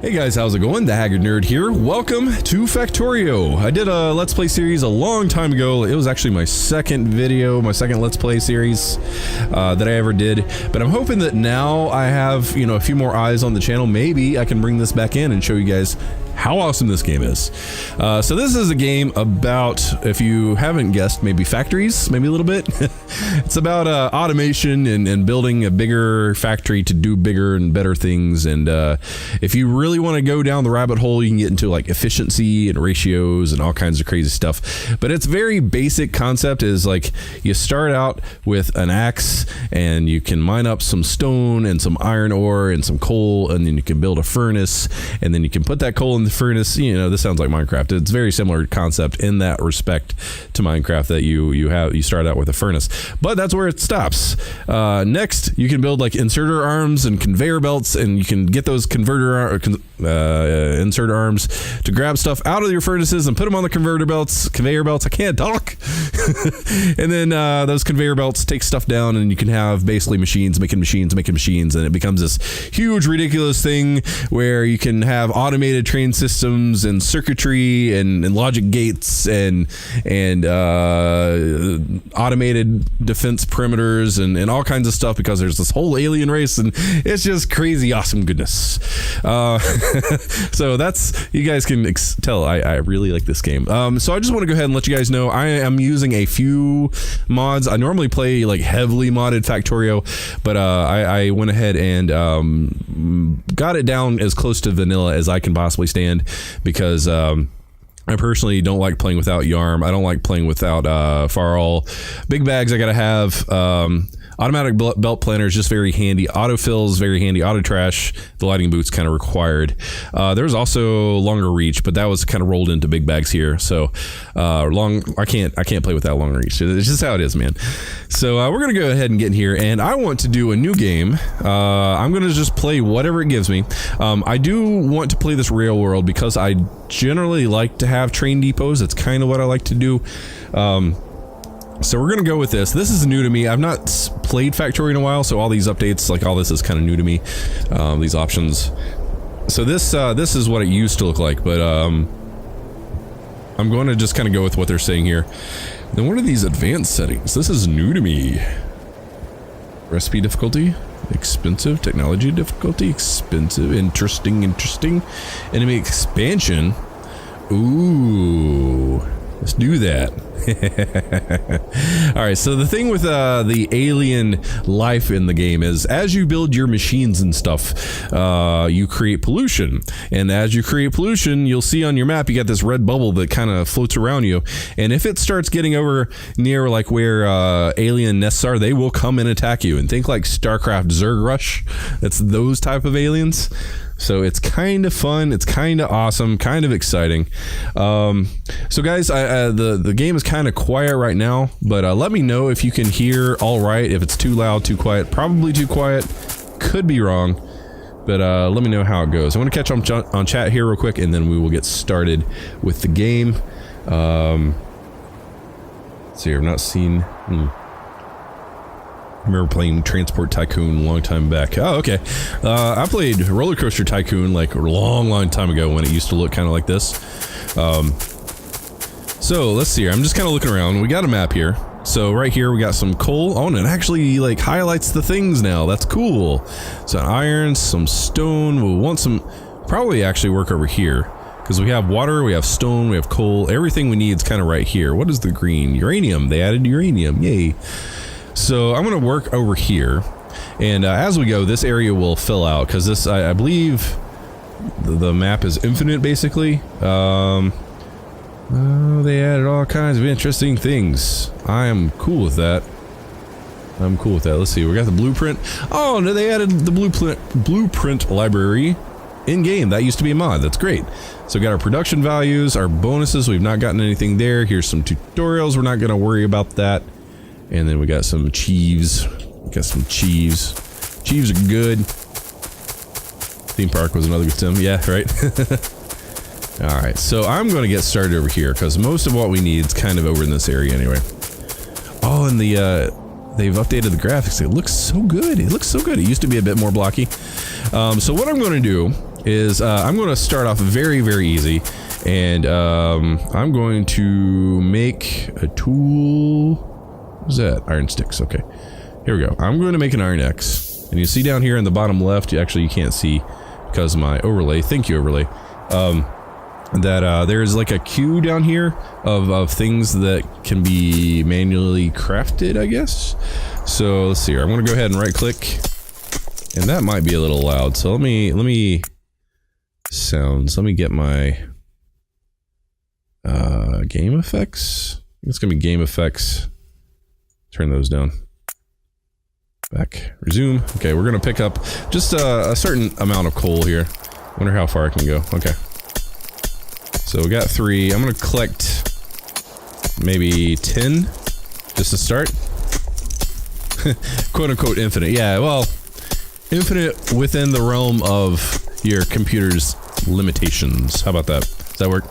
Hey guys, how's it going? TheHaggardNerd here. Welcome to Factorio. I did a Let's Play series a long time ago. It was actually my second video, my second Let's Play series that I ever did. But I'm hoping that now I have, a few more eyes on the channel. Maybe I can bring this back in and show you guys how awesome this game is. So this is a game about, if you haven't guessed, maybe factories, maybe a little bit. It's about automation and building a bigger factory to do bigger and better things. And if you really want to go down the rabbit hole, you can get into like efficiency and ratios and all kinds of crazy stuff. But it's very basic concept is like you start out with an axe and you can mine up some stone and some iron ore and some coal, and then you can build a furnace, and then you can put that coal in the furnace. This sounds like Minecraft. It's very similar concept in that respect to Minecraft, that you start out with a furnace, but that's where it stops. Next, you can build like inserter arms and conveyor belts, and you can get those inserter arms to grab stuff out of your furnaces and put them on the conveyor belts. I can't talk. And then those conveyor belts take stuff down, and you can have basically machines making machines, and it becomes this huge, ridiculous thing where you can have automated train systems and circuitry and logic gates and automated defense perimeters and all kinds of stuff, because there's this whole alien race, and it's just crazy awesome goodness. So that's, you guys can tell I really like this game. So I just want to go ahead and let you guys know I am using a few mods. I normally play like heavily modded Factorio, but I went ahead and got it down as close to vanilla as I can possibly stand, because I personally don't like playing without Yarm. I don't like playing without Farall. Big bags I gotta have. Automatic belt planner is just very handy. Autofill is very handy. Auto trash, the lighting boot's kind of required. There's also longer reach, but that was kind of rolled into big bags here. So I can't play without long reach. It's just how it is, man. So we're gonna go ahead and get in here, and I want to do a new game. I'm gonna just play whatever it gives me. I do want to play this rail world because I generally like to have train depots. That's kind of what I like to do. So we're gonna go with this. This is new to me. I've not played Factorio in a while, so all these updates, like all this, is kind of new to me. These options. So this is what it used to look like, but I'm going to just kind of go with what they're saying here. Then what are these advanced settings? This is new to me. Recipe difficulty, expensive. Technology difficulty, expensive. Interesting. Enemy expansion. Ooh, let's do that. Alright, so the thing with the alien life in the game is, as you build your machines and stuff, you create pollution. And as you create pollution, you'll see on your map you got this red bubble that kind of floats around you. And if it starts getting over near like where alien nests are, they will come and attack you. And think like StarCraft Zerg Rush. That's those type of aliens. So it's kind of fun, it's kind of awesome, kind of exciting. So guys, the game is kind of quiet right now, but let me know if you can hear all right, if it's too loud, too quiet. Probably too quiet, could be wrong, but let me know how it goes. I want to catch on chat here real quick, and then we will get started with the game. Let's see, I've not seen... I remember playing Transport Tycoon a long time back. Oh, okay. I played Roller Coaster Tycoon like a long time ago when it used to look kind of like this. So let's see here. I'm just kind of looking around. We got a map here. So right here we got some coal. Oh, and it actually like highlights the things now. That's cool. So iron, some stone. We'll want some, probably actually work over here, because we have water, we have stone, we have coal. Everything we need is kind of right here. What is the green? Uranium. They added uranium. Yay. So I'm going to work over here, and as we go, this area will fill out, because this, I believe, the map is infinite, basically. Oh, they added all kinds of interesting things. I am cool with that. Let's see, we got the blueprint. Oh, no, they added the blueprint library in-game. That used to be a mod. That's great. So we got our production values, our bonuses. We've not gotten anything there. Here's some tutorials. We're not going to worry about that. And then we got some Chieves. Chieves are good. Theme park was another good sim. Yeah, right. All right, so I'm going to get started over here because most of what we need is kind of over in this area anyway. Oh, and the they've updated the graphics. It looks so good. It looks so good. It used to be a bit more blocky. So what I'm going to do is I'm going to start off very, very easy, and I'm going to make a tool. What's that? Iron sticks. Okay, here we go. I'm going to make an iron X, and you see down here in the bottom left. You can't see because of my overlay. Thank you, overlay. That there's like a queue down here of things that can be manually crafted, I guess. So let's see here. I'm gonna go ahead and right click, and that might be a little loud. So let me sounds. Let me get my game effects. I think it's gonna be game effects. Turn those down. Back. Resume. Okay, we're gonna pick up just a certain amount of coal here. Wonder how far I can go. Okay. So we got 3. I'm gonna collect maybe 10 just to start. Quote unquote infinite. Yeah, well, infinite within the realm of your computer's limitations. How about that? Does that work?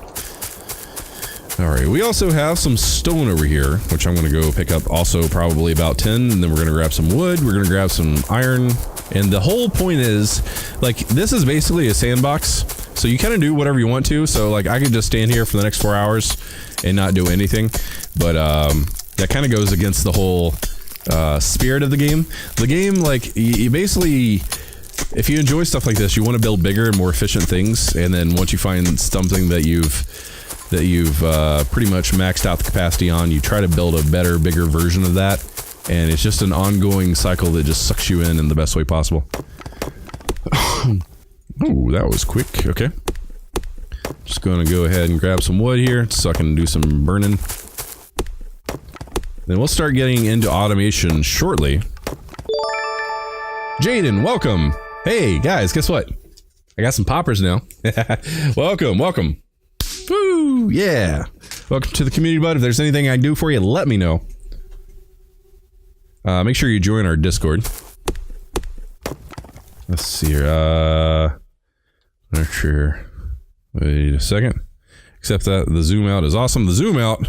Alright, we also have some stone over here, which I'm gonna go pick up also probably about 10, and then we're gonna grab some wood, we're gonna grab some iron, and the whole point is, like, this is basically a sandbox. So you kind of do whatever you want to. So like I could just stand here for the next 4 hours and not do anything. But that kind of goes against the whole spirit of the game. The game, like, you basically, if you enjoy stuff like this, you want to build bigger and more efficient things. And then once you find something that you've pretty much maxed out the capacity on, you try to build a better, bigger version of that. And it's just an ongoing cycle that just sucks you in the best way possible. Oh, that was quick. Okay. Just gonna go ahead and grab some wood here so I can do some burning. Then we'll start getting into automation shortly. Jaden, welcome. Hey, guys, guess what? I got some poppers now. Welcome, welcome. Woo, yeah. Welcome to the community, bud. If there's anything I can do for you, let me know. Make sure you join our Discord. Let's see here. Not sure. Wait a second. Except that the zoom out is awesome. The zoom out.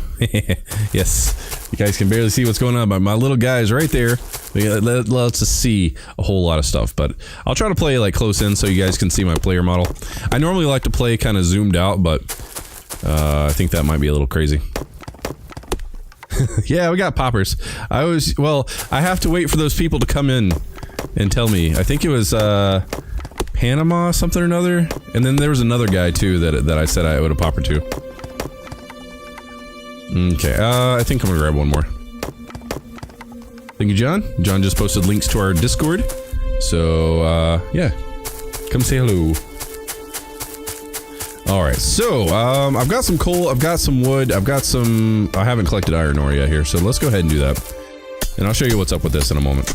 Yes. You guys can barely see what's going on, but my little guy's right there. It lets us see a whole lot of stuff, but I'll try to play like close in so you guys can see my player model. I normally like to play kind of zoomed out, but I think that might be a little crazy. Yeah, we got poppers. Well, I have to wait for those people to come in and tell me. I think it was Panama something or another, and then there was another guy too that I said I owed a popper to. Okay, I think I'm gonna grab one more. Thank you, John. John just posted links to our Discord, so yeah, come say hello. Alright, so I've got some coal, I've got some wood, I haven't collected iron ore yet here, so let's go ahead and do that. And I'll show you what's up with this in a moment.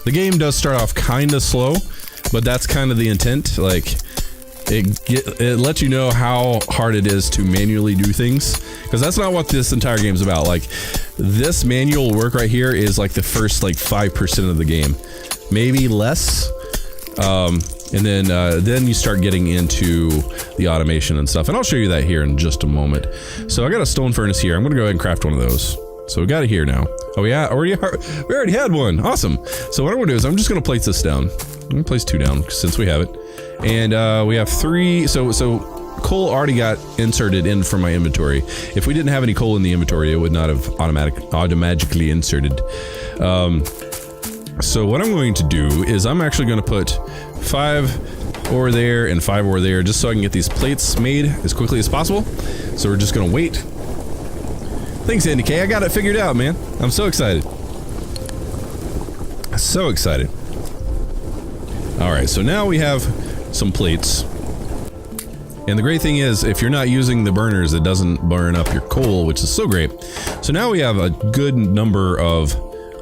The game does start off kinda slow, but that's kind of the intent. Like, it lets you know how hard it is to manually do things, because that's not what this entire game's about. Like, this manual work right here is like the first like 5% of the game, maybe less. And then you start getting into the automation and stuff, and I'll show you that here in just a moment. So I got a stone furnace here. I'm gonna go ahead and craft one of those. So we got it here now. Oh yeah, we already had one. Awesome. So what I'm gonna do is I'm just gonna place this down. I'm gonna place 2 down since we have it, and we have 3. So coal already got inserted in from my inventory. If we didn't have any coal in the inventory, it would not have automatically inserted. So what I'm going to do is I'm actually going to put 5 ore there and 5 ore there, just so I can get these plates made as quickly as possible. So we're just going to wait. Thanks, Andy K. I got it figured out, man. I'm so excited. So excited. Alright, so now we have some plates. And the great thing is, if you're not using the burners, it doesn't burn up your coal, which is so great. So now we have a good number of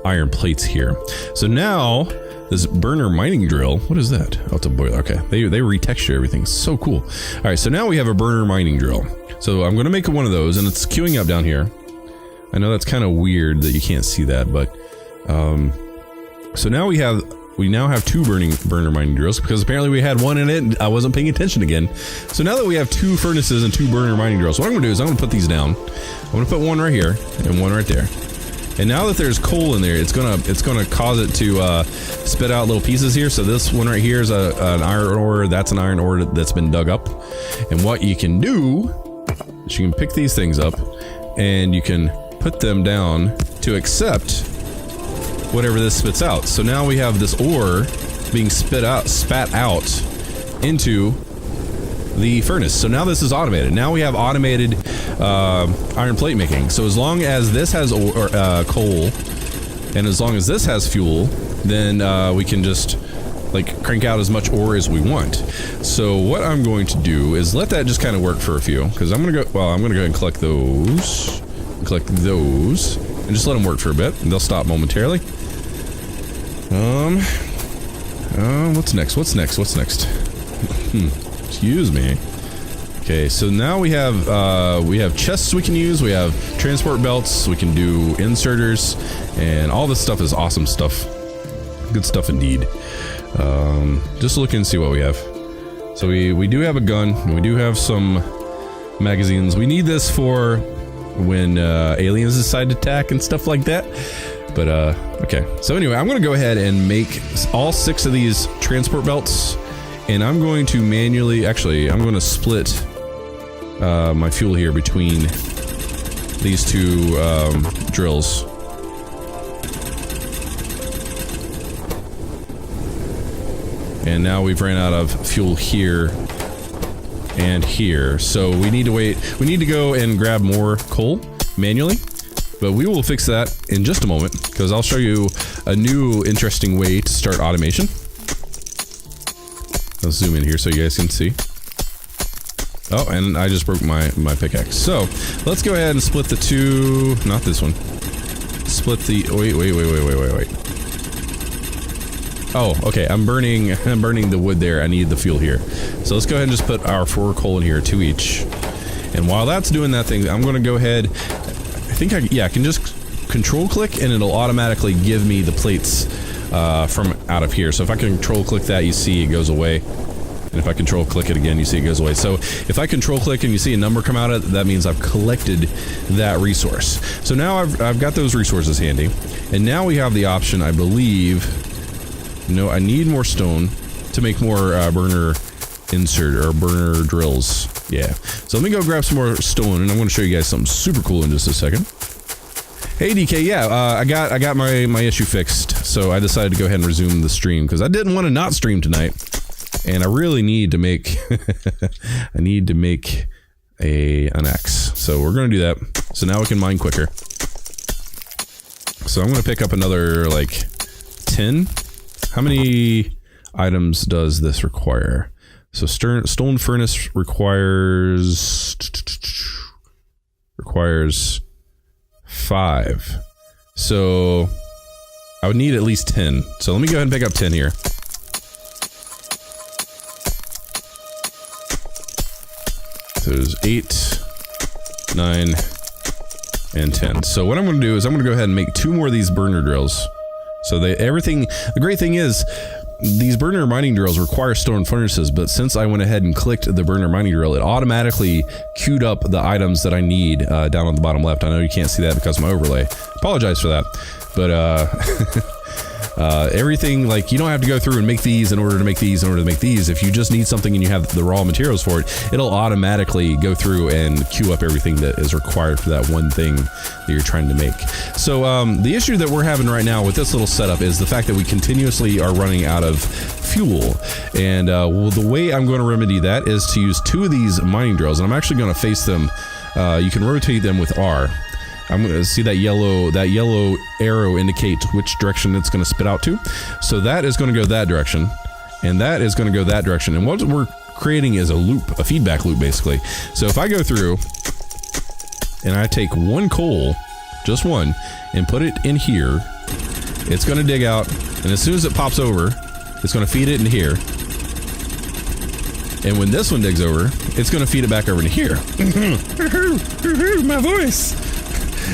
iron plates here. So now, this burner mining drill, what is that? Oh, it's a boiler. Okay, they retexture everything. So cool. Alright, so now we have a burner mining drill. So I'm going to make one of those, and it's queuing up down here. I know that's kind of weird that you can't see that, but so now we have we now have 2 burner mining drills, because apparently we had one in it and I wasn't paying attention again. So now that we have 2 furnaces and 2 burner mining drills, what I'm gonna do is I'm gonna put these down. I'm gonna put one right here and one right there. And now that there's coal in there, it's gonna cause it to spit out little pieces here. So this one right here is an iron ore. That's an iron ore that's been dug up. And what you can do is you can pick these things up and you can put them down to accept whatever this spits out. So now we have this ore being spat out into the furnace. So now this is automated. Now we have automated iron plate making. So as long as this has coal, and as long as this has fuel, then we can just like crank out as much ore as we want. So what I'm going to do is let that just kind of work for a few, because I'm gonna go ahead and collect those, and just let them work for a bit, and they'll stop momentarily. What's next? Excuse me. Okay, so now we have chests we can use, we have transport belts, we can do inserters, and all this stuff is awesome stuff. Good stuff indeed. Just look and see what we have. So we do have a gun, and we do have some magazines. We need this for when aliens decide to attack and stuff like that. But okay. So anyway, I'm gonna go ahead and make all 6 of these transport belts. And I'm going to manually, actually, I'm going to split my fuel here between these 2 drills. And now we've ran out of fuel here and here. So we need to wait. We need to go and grab more coal manually. But we will fix that in just a moment, because I'll show you a new interesting way to start automation. Let's zoom in here so you guys can see. Oh, and I just broke my pickaxe. So let's go ahead and split the 2. Not this one. Split the. Wait. Oh, okay. I'm burning the wood there. I need the fuel here. So let's go ahead and just put our 4 coal in here, 2 each. And while that's doing that thing, I'm going to go ahead. I can just control click and it'll automatically give me the plates from out of here. So if I control click that, you see it goes away. And if I control click it again, you see it goes away. So if I control click and you see a number come out of it, that means I've collected that resource. So now I've got those resources handy. And now we have the option, I believe. No, I need more stone to make more burner insert or burner drills. Yeah. So let me go grab some more stone, and I'm going to show you guys something super cool in just a second. Hey DK, yeah, I got my issue fixed, so I decided to go ahead and resume the stream because I didn't want to not stream tonight, and I really need to make an axe. So we're gonna do that. So now we can mine quicker. So I'm gonna pick up another like 10. How many items does this require? So stone furnace requires 5. So I would need at least 10. So let me go ahead and pick up 10 here. So there's 8, 9, and 10. So what I'm going to do is I'm going to go ahead and make 2 more of these burner drills. So the great thing is these burner mining drills require stone furnaces, but since I went ahead and clicked the burner mining drill, it automatically queued up the items that I need down on the bottom left. I know you can't see that because of my overlay. Apologize for that. But everything, like, you don't have to go through and make these in order to make these in order to make these. If you just need something and you have the raw materials for it, it'll automatically go through and queue up everything that is required for that one thing that you're trying to make. So the issue that we're having right now with this little setup is the fact that we continuously are running out of fuel. And well, the way I'm going to remedy that is to use 2 of these mining drills, and I'm actually going to face them. You can rotate them with R. I'm going to see that yellow arrow indicate which direction it's going to spit out to. So that is going to go that direction, and that is going to go that direction. And what we're creating is a loop, a feedback loop, basically. So if I go through and I take 1 coal, just 1, and put it in here, it's going to dig out, and as soon as it pops over, it's going to feed it in here. And when this one digs over, it's going to feed it back over into here. My voice.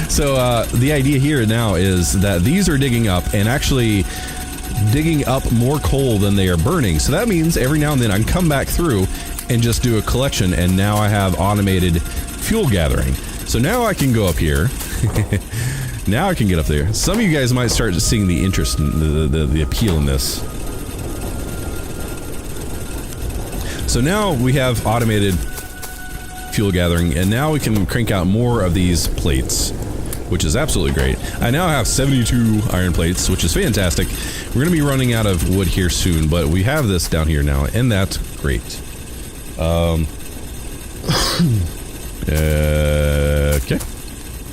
So the idea here now is that these are digging up, and actually digging up more coal than they are burning. So that means every now and then I can come back through and just do a collection, and now I have automated fuel gathering. So now I can go up here. Now I can get up there. Some of you guys might start seeing the interest in the appeal in this. So now we have automated fuel gathering, and now we can crank out more of these plates, which is absolutely great. I now have 72 iron plates, which is fantastic. We're going to be running out of wood here soon, but we have this down here now, and that's great. Okay.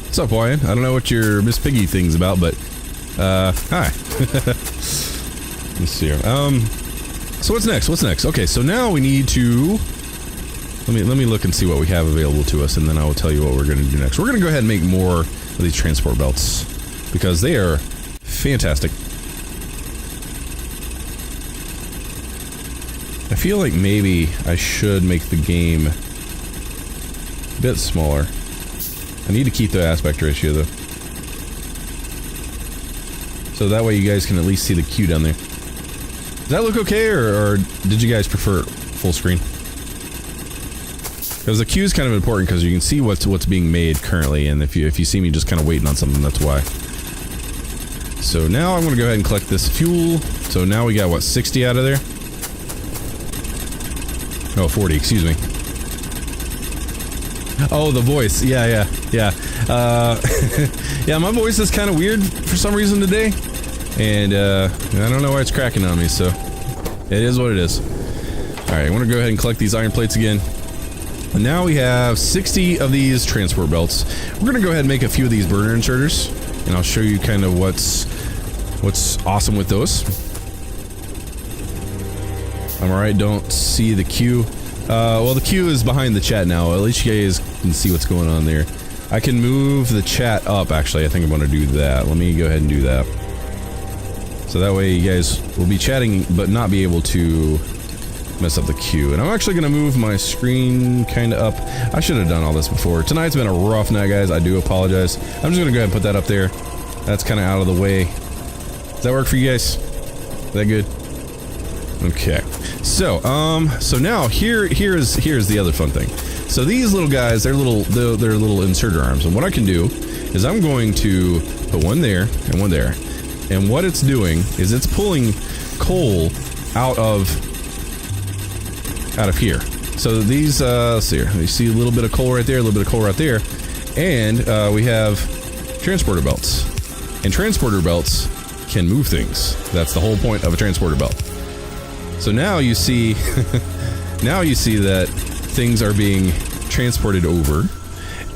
What's up, Wyan? I don't know what your Miss Piggy thing's about, but, hi. Let's see here. So what's next? What's next? Okay, so now we need to... Let me look and see what we have available to us, and then I will tell you what we're going to do next. We're going to go ahead and make more of these transport belts, because they are fantastic. I feel like maybe I should make the game a bit smaller. I need to keep the aspect ratio, though. So that way you guys can at least see the queue down there. Does that look okay, or did you guys prefer full screen? Because the queue is kind of important, because you can see what's being made currently, and if you see me just kind of waiting on something, that's why. So now I'm going to go ahead and collect this fuel. So now we got, what, 60 out of there? Oh, 40, excuse me. Oh, the voice. Yeah. Yeah, my voice is kind of weird for some reason today. And, I don't know why it's cracking on me, so... It is what it is. Alright, I want to go ahead and collect these iron plates again. And now we have 60 of these transport belts. We're going to go ahead and make a few of these burner inserters. And I'll show you kind of what's awesome with those. I'm alright, don't see the queue. Well, the queue is behind the chat now. At least you guys can see what's going on there. I can move the chat up, actually. I think I'm going to do that. Let me go ahead and do that. So that way you guys will be chatting, but not be able to mess up the queue. And I'm actually going to move my screen kind of up. I should have done all this before. Tonight's been a rough night, guys. I do apologize. I'm just going to go ahead and put that up there. That's kind of out of the way. Does that work for you guys? Is that good? Okay. So now here's the other fun thing. So these little guys, they're little inserter arms, and what I can do is I'm going to put one there and one there. And what it's doing is it's pulling coal out of here. So these, let's see here. You see a little bit of coal right there, a little bit of coal right there. And we have transporter belts. And transporter belts can move things. That's the whole point of a transporter belt. So now you see, that things are being transported over.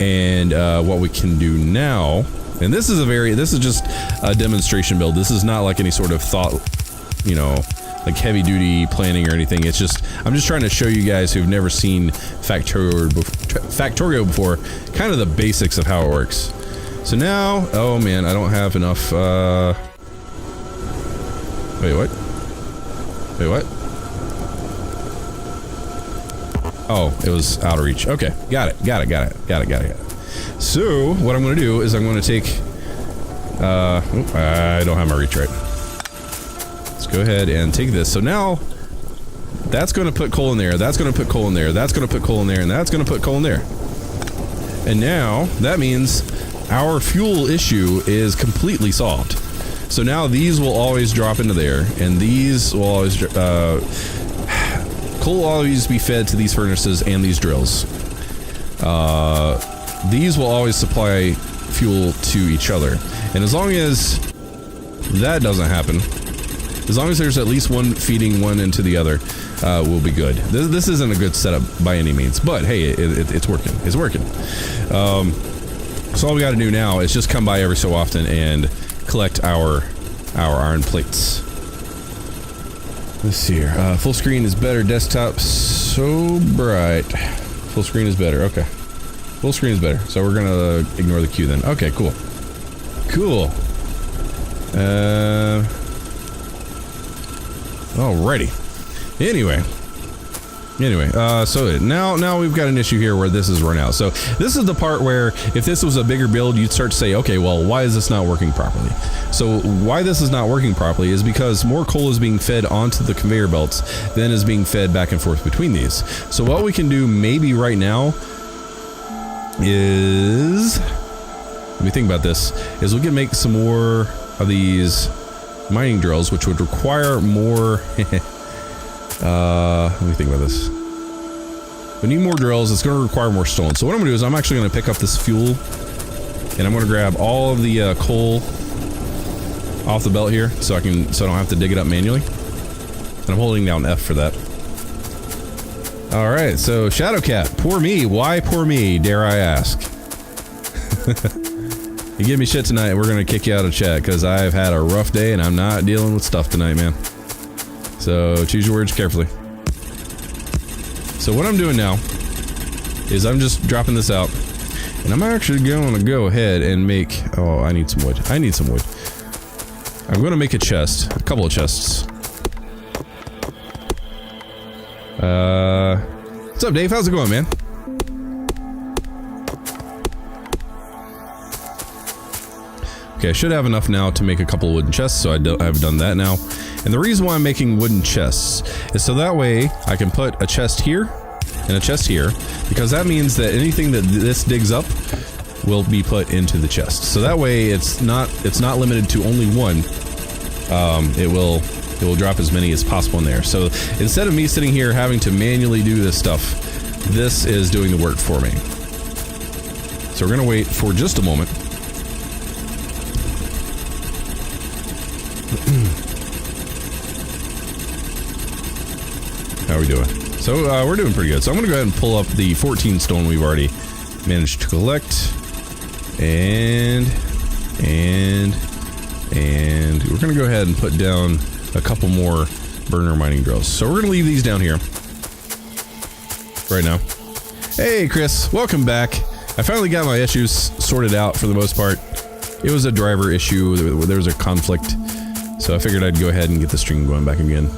And what we can do now... And this is just a demonstration build. This is not like any sort of thought, like heavy duty planning or anything. It's just, I'm just trying to show you guys who've never seen Factorio before, kind of the basics of how it works. So now, oh man, I don't have enough, wait, what? Oh, it was out of reach. Okay, got it. So, what I'm going to do is I'm going to take... I don't have my reach right. Let's go ahead and take this. So now, that's going to put coal in there, that's going to put coal in there, that's going to put coal in there, and that's going to put coal in there. And now, that means our fuel issue is completely solved. So now these will always drop into there, and these will always... coal will always be fed to these furnaces and these drills. These will always supply fuel to each other. And as long as that doesn't happen, as long as there's at least one feeding one into the other, we'll be good. This isn't a good setup by any means, but hey, it's working. It's working. So all we got to do now is just come by every so often and collect our iron plates. Let's see here. Full screen is better. Desktop so bright. Full screen is better. Okay. Full screen is better. So we're gonna ignore the queue then. Okay, cool. Cool. Alrighty. Anyway. Anyway, so now we've got an issue here where this is run out. So this is the part where if this was a bigger build, you'd start to say, okay, well, why is this not working properly? So why this is not working properly is because more coal is being fed onto the conveyor belts than is being fed back and forth between these. So what we can do maybe right now is, let me think about this, is we can make some more of these mining drills, which would require more let me think about this. We need more drills. It's going to require more stone. So what I'm going to do is I'm actually going to pick up this fuel, and I'm going to grab all of the coal off the belt here, so I don't have to dig it up manually. And I'm holding down F for that. All right. So Shadowcat, poor me. Why poor me? Dare I ask? You give me shit tonight, we're going to kick you out of chat because I've had a rough day and I'm not dealing with stuff tonight, man. So choose your words carefully. So what I'm doing now is I'm just dropping this out, and I'm actually going to go ahead and make, oh, I need some wood. I need some wood. I'm going to make a chest, a couple of chests. What's up, Dave? How's it going, man? Okay, I should have enough now to make a couple of wooden chests, so I've done that now. And the reason why I'm making wooden chests is so that way I can put a chest here and a chest here, because that means that anything that this digs up will be put into the chest. So that way it's not limited to only one. It will drop as many as possible in there. So instead of me sitting here having to manually do this stuff, this is doing the work for me. So we're gonna wait for just a moment. How are we doing? So we're doing pretty good. So I'm gonna go ahead and pull up the 14 stone we've already managed to collect, and we're gonna go ahead and put down a couple more burner mining drills. So we're gonna leave these down here right now. Hey Chris, welcome back. I finally got my issues sorted out for the most part. It was a driver issue, there was a conflict, so I figured I'd go ahead and get the stream going back again.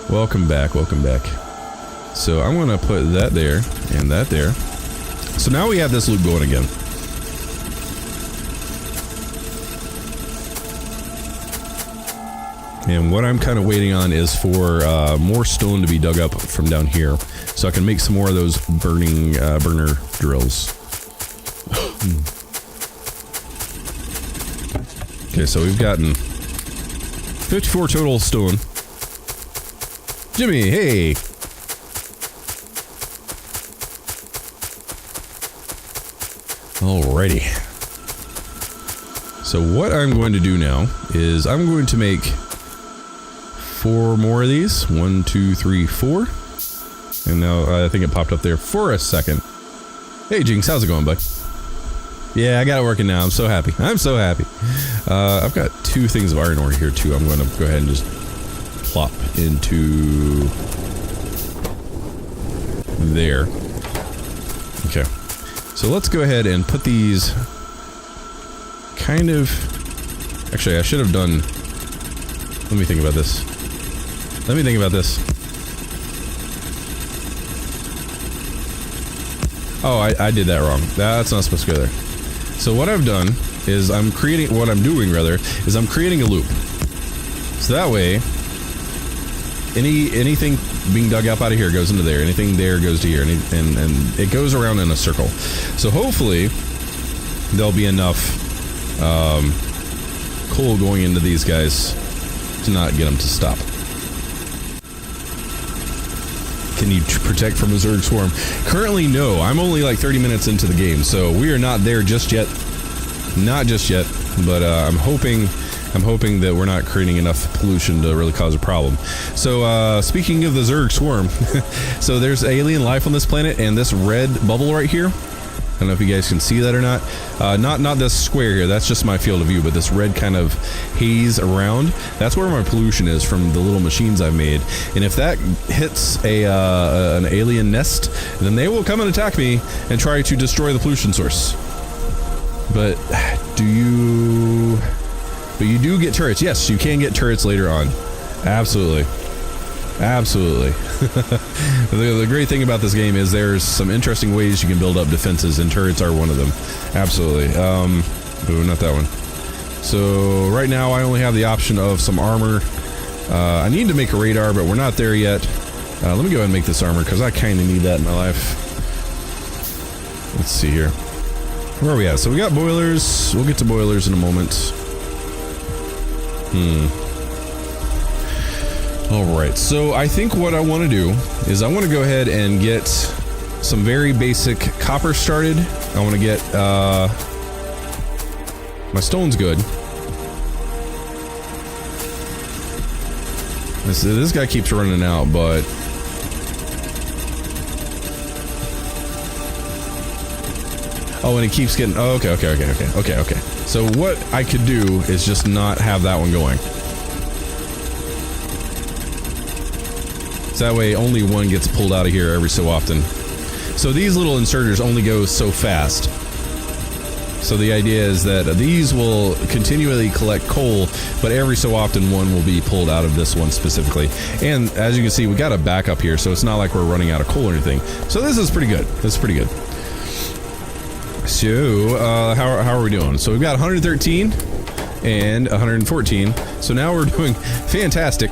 Welcome back, welcome back. So I'm gonna put that there and that there. So now we have this loop going again. And what I'm kind of waiting on is for more stone to be dug up from down here, so I can make some more of those burner drills. Okay, so we've gotten 54 total stone. Jimmy, hey! Alrighty. So what I'm going to do now is I'm going to make 4 more of these. 1, 2, 3, 4. And now I think it popped up there for a second. Hey Jinx, how's it going, bud? Yeah, I got it working now. I'm so happy. I'm so happy. I've got 2 things of iron ore here too. I'm going to go ahead and just plop into there. Okay. So let's go ahead and put these kind of... Actually, I should have done... Let me think about this. Let me think about this. Oh, I did that wrong. That's not supposed to go there. So what I've done is I'm creating a loop. So that way, anything being dug up out of here goes into there. Anything there goes to here, and it goes around in a circle. So hopefully there'll be enough coal going into these guys to not get them to stop. Can you protect from a Zerg swarm? Currently, no. I'm only like 30 minutes into the game, so we are not there just yet. Not just yet, but I'm hoping that we're not creating enough pollution to really cause a problem. So speaking of the Zerg swarm, so there's alien life on this planet, and this red bubble right here, I don't know if you guys can see that or not. Not this square here, that's just my field of view, but this red kind of haze around, that's where my pollution is from the little machines I've made. And if that hits an alien nest, then they will come and attack me and try to destroy the pollution source. But you do get turrets. Yes, you can get turrets later on. Absolutely. Absolutely. The great thing about this game is there's some interesting ways you can build up defenses, and turrets are one of them. Absolutely. Ooh, not that one. So right now I only have the option of some armor. I need to make a radar, but we're not there yet. Let me go ahead and make this armor, because I kind of need that in my life. Let's see here. Where are we at? So we got boilers. We'll get to boilers in a moment. Alright, so I think what I want to do is I want to go ahead and get some very basic copper started. I want to get, my stone's good. This guy keeps running out, but... Oh, and he keeps getting... Oh, okay. So what I could do is just not have that one going. So that way only one gets pulled out of here every so often. So these little inserters only go so fast. So the idea is that these will continually collect coal, but every so often one will be pulled out of this one specifically. And as you can see, we got a backup here, so it's not like we're running out of coal or anything. So this is pretty good. This is pretty good. So, how are we doing? So we've got 113 and 114. So now we're doing fantastic.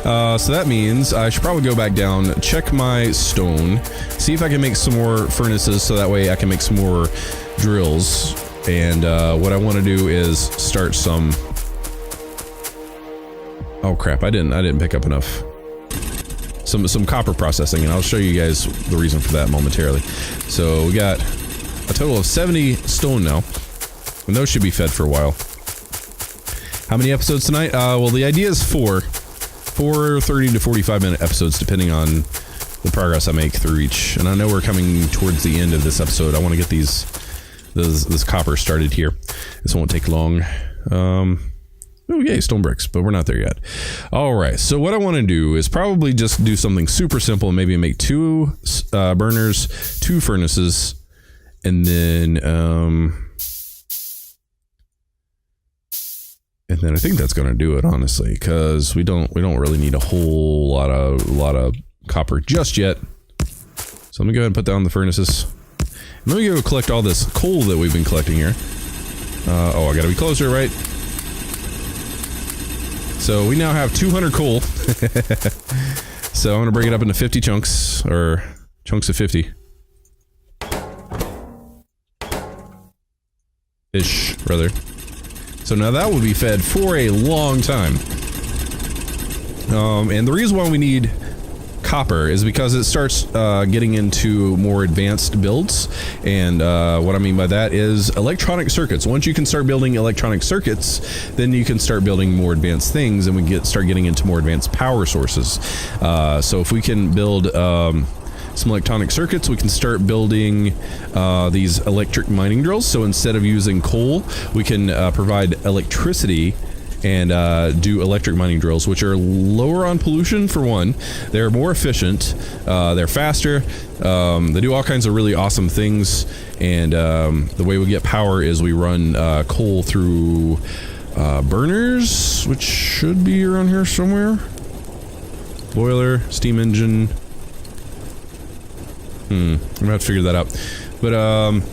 So that means I should probably go back down, check my stone, see if I can make some more furnaces so that way I can make some more drills. And what I want to do is start some... Oh crap, I didn't pick up enough. Some copper processing, and I'll show you guys the reason for that momentarily. So we got a total of 70 stone now, and those should be fed for a while. How many episodes tonight? Well, the idea is 4 30 to 45 minute episodes, depending on the progress I make through each. And I know we're coming towards the end of this episode. I want to get this copper started here. This won't take long. Oh yay, stone bricks, but we're not there yet. All right, so what I want to do is probably just do something super simple, and maybe make 2 burners, 2 furnaces, and then I think that's going to do it, honestly, because we don't really need a whole lot of copper just yet. So let me go ahead and put down the furnaces. And let me go collect all this coal that we've been collecting here. Oh, I got to be closer, right? So we now have 200 coal. So I'm going to break it up into 50 chunks, or chunks of 50. Ish, rather. So now that will be fed for a long time. And the reason why we need copper is because it starts getting into more advanced builds. And what I mean by that is electronic circuits. Once you can start building electronic circuits, then you can start building more advanced things, and we start getting into more advanced power sources. So if we can build some electronic circuits, we can start building these electric mining drills. So instead of using coal, we can provide electricity and do electric mining drills, which are lower on pollution for one. They're more efficient, they're faster, they do all kinds of really awesome things. And the way we get power is we run coal through burners, which should be around here somewhere. Boiler, steam engine. I'm gonna have to figure that out. But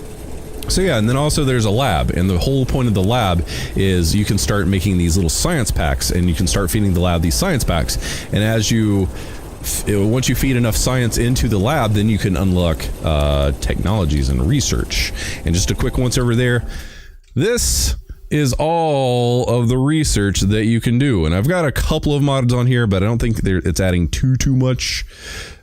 so yeah, and then also there's a lab, and the whole point of the lab is you can start making these little science packs, and you can start feeding the lab these science packs. And as you once you feed enough science into the lab, then you can unlock technologies and research. And just a quick once over there, this is all of the research that you can do. And I've got a couple of mods on here, but I don't think it's adding too much.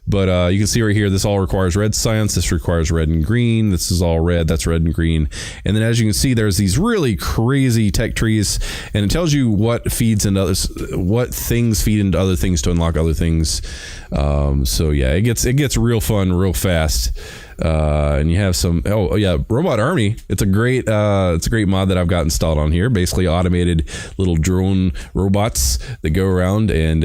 But you can see right here, this all requires red science. This requires red and green. This is all red. That's red and green. And then as you can see, there's these really crazy tech trees, and it tells you what feeds into others, what things feed into other things to unlock other things. So yeah, it gets real fun real fast. And you have some, oh yeah, Robot Army. It's a great mod that I've got installed on here. Basically automated little drone robots that go around and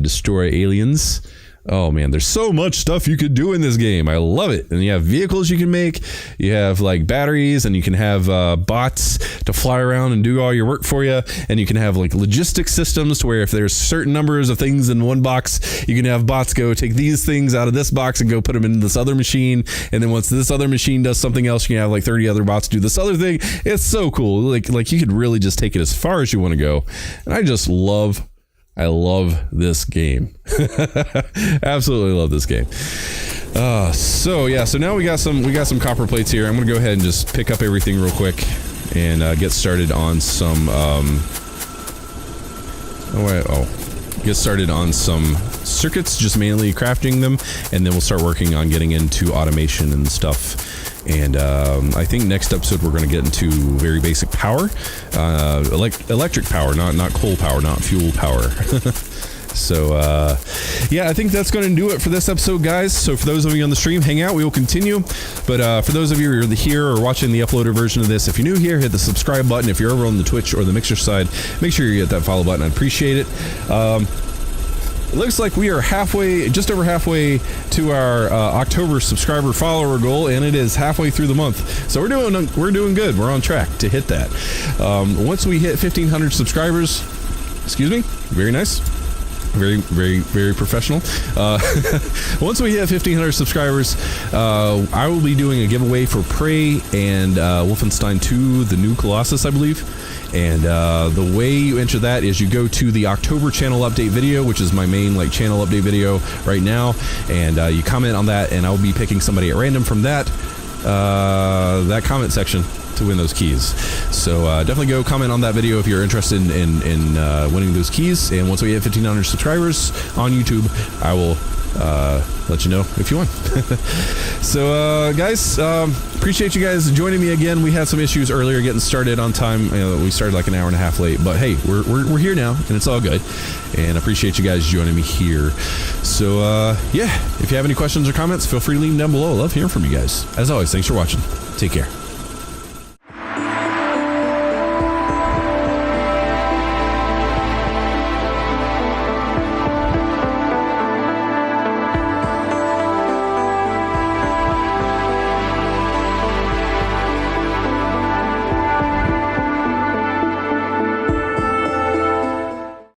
destroy aliens. Oh man, there's so much stuff you could do in this game. I love it. And you have vehicles you can make. You have like batteries, and you can have bots to fly around and do all your work for you. And you can have like logistic systems to where if there's certain numbers of things in one box, you can have bots go take these things out of this box and go put them in this other machine. And then once this other machine does something else, you can have like 30 other bots do this other thing. It's so cool. Like you could really just take it as far as you want to go. And I love this game. Absolutely love this game. So now we got some copper plates here. I'm gonna go ahead and just pick up everything real quick and get started on some get started on some circuits, just mainly crafting them, and then we'll start working on getting into automation and stuff. And I think next episode we're going to get into very basic power, electric power, not coal power, not fuel power. So yeah, I think that's going to do it for this episode, guys. So for those of you on the stream, hang out, we will continue. But for those of you who are here or watching the uploaded version of this, if you're new here, hit the subscribe button. If you're over on the Twitch or the Mixer side, make sure you hit that follow button. I'd appreciate it. It looks like we are just over halfway to our October subscriber follower goal, and it is halfway through the month. So we're doing good. We're on track to hit that. Once we hit 1,500 subscribers, excuse me, very nice. Very, very, very professional. Once we hit 1,500 subscribers, I will be doing a giveaway for Prey and Wolfenstein 2, the new Colossus, I believe. And the way you enter that is you go to the October channel update video, which is my main channel update video right now, and you comment on that, and I'll be picking somebody at random from that comment section to win those keys. So definitely go comment on that video if you're interested in winning those keys. And once we hit 1,500 subscribers on YouTube, I will let you know if you won. So guys, appreciate you guys joining me again. We had some issues earlier getting started on time. We started like an hour and a half late, but hey, we're here now, and it's all good. And I appreciate you guys joining me here. So yeah, if you have any questions or comments, feel free to leave them down below. I love hearing from you guys. As always, thanks for watching. Take care.